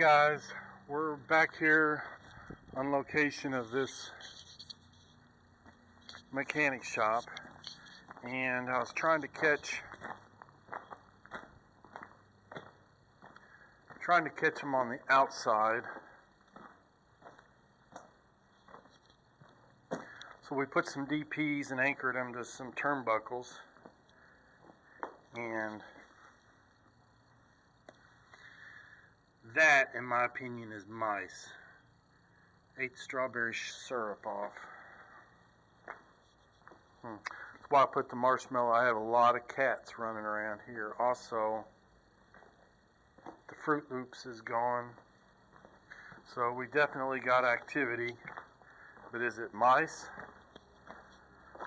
Guys, we're back here on location of this mechanic shop, and I was trying to catch them on the outside. So we put some DPs and anchored them to some turnbuckles, and that, in my opinion, is mice. Ate strawberry syrup off. That's why I put the marshmallow. I have a lot of cats running around here. Also, the Fruit Loops is gone. So we definitely got activity. But is it mice?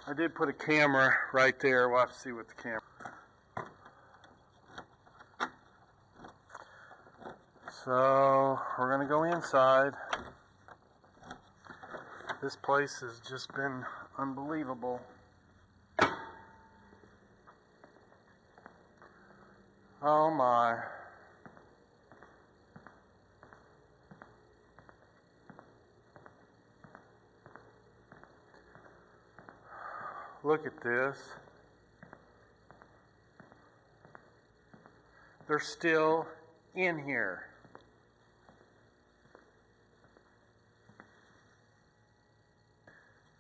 I did put a camera right there. We'll have to see what the camera. So we're gonna go inside. This place has just been unbelievable. Oh my. Look at this. They're still in here.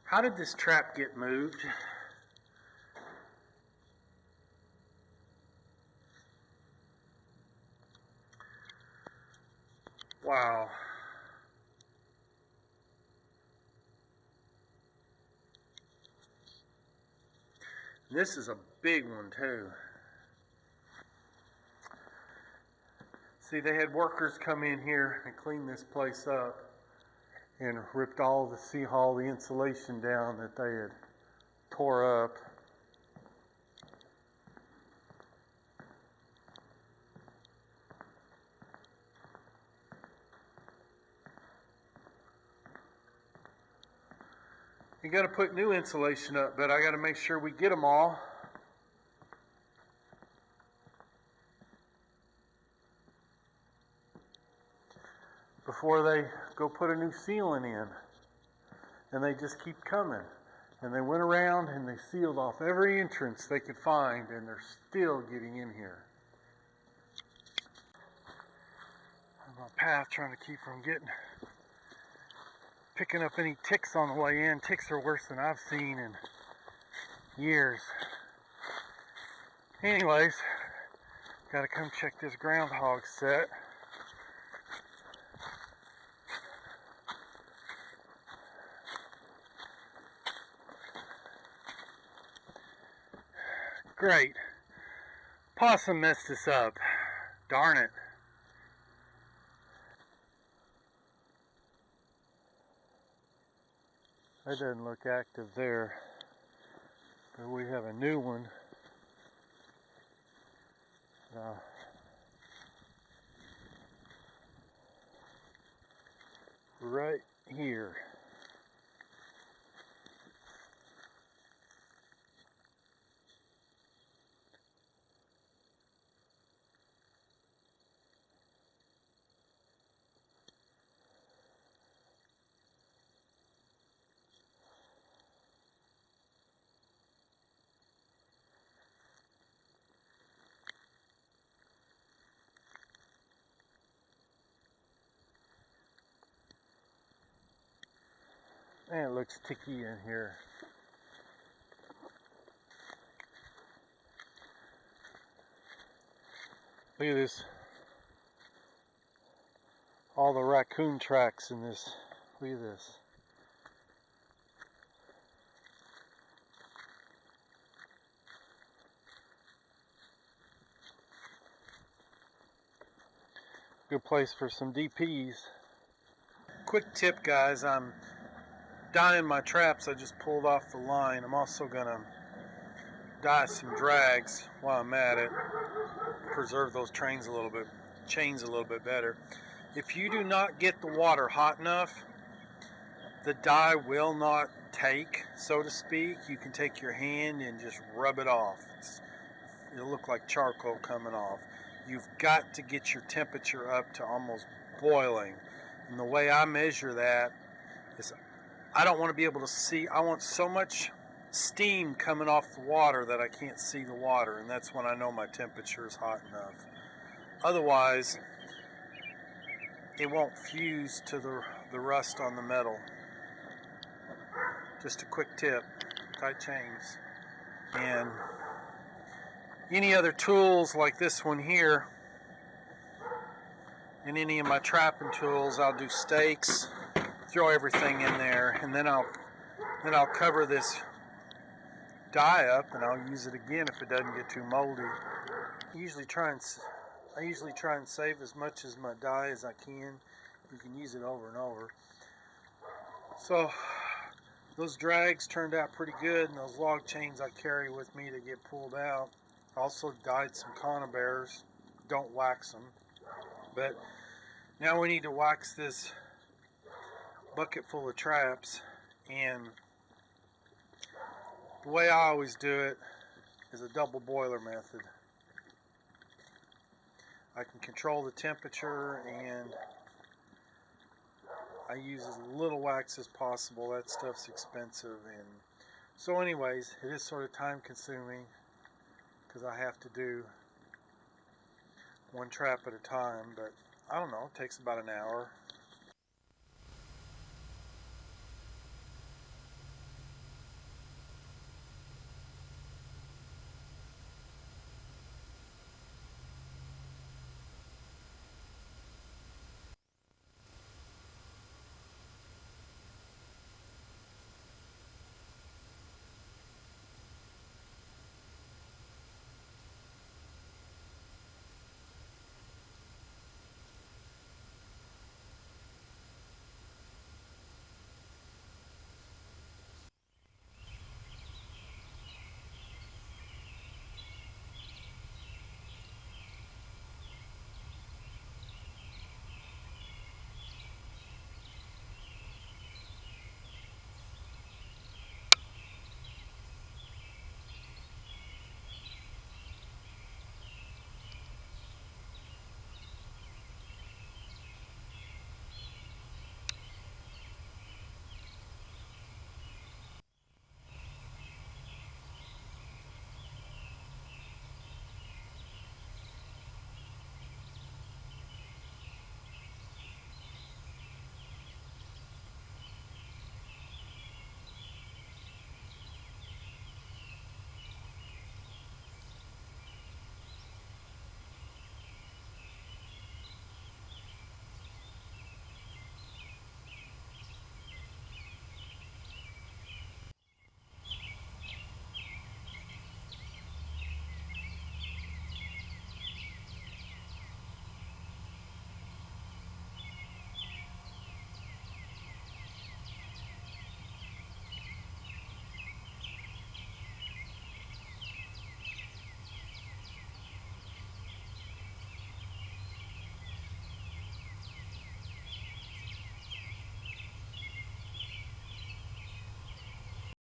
How did this trap get moved? Wow. This is a big one too. See, they had workers come in here and clean this place up and ripped all the insulation down that they had tore up. You got to put new insulation up, but I got to make sure we get them all. Before they go put a new ceiling in. And they just keep coming. And they went around and they sealed off every entrance they could find, and they're still getting in here. I'm on a path trying to keep from picking up any ticks on the way in. Ticks are worse than I've seen in years. Anyways, gotta come check this groundhog set. Great. Possum messed us up. Darn it. That doesn't look active there. But we have a new one. Right here. Man, it looks ticky in here. Look at this. All the raccoon tracks in this. Look at this. Good place for some DPs. Quick tip, guys. I'm dyeing my traps. I just pulled off the line. I'm also gonna dye some drags while I'm at it. Preserve those chains a little bit better. If you do not get the water hot enough, the dye will not take, so to speak. You can take your hand and just rub it off. It'll look like charcoal coming off. You've got to get your temperature up to almost boiling. And the way I measure that is I don't want to be able to see. I want so much steam coming off the water that I can't see the water, and that's when I know my temperature is hot enough. Otherwise, it won't fuse to the rust on the metal. Just a quick tip, tight chains. And any other tools like this one here, and any of my trapping tools, I'll do stakes, throw everything in there, and then I'll cover this dye up, and I'll use it again if it doesn't get too moldy. I usually try and save as much as my dye as I can. You can use it over and over. So those drags turned out pretty good, and those log chains I carry with me to get pulled out. I also dyed some conibears. Don't wax them. But now we need to wax this bucket full of traps, and the way I always do it is a double boiler method. I can control the temperature, and I use as little wax as possible. That stuff's expensive, and so anyways, it is sort of time consuming because I have to do one trap at a time, but I don't know, it takes about an hour.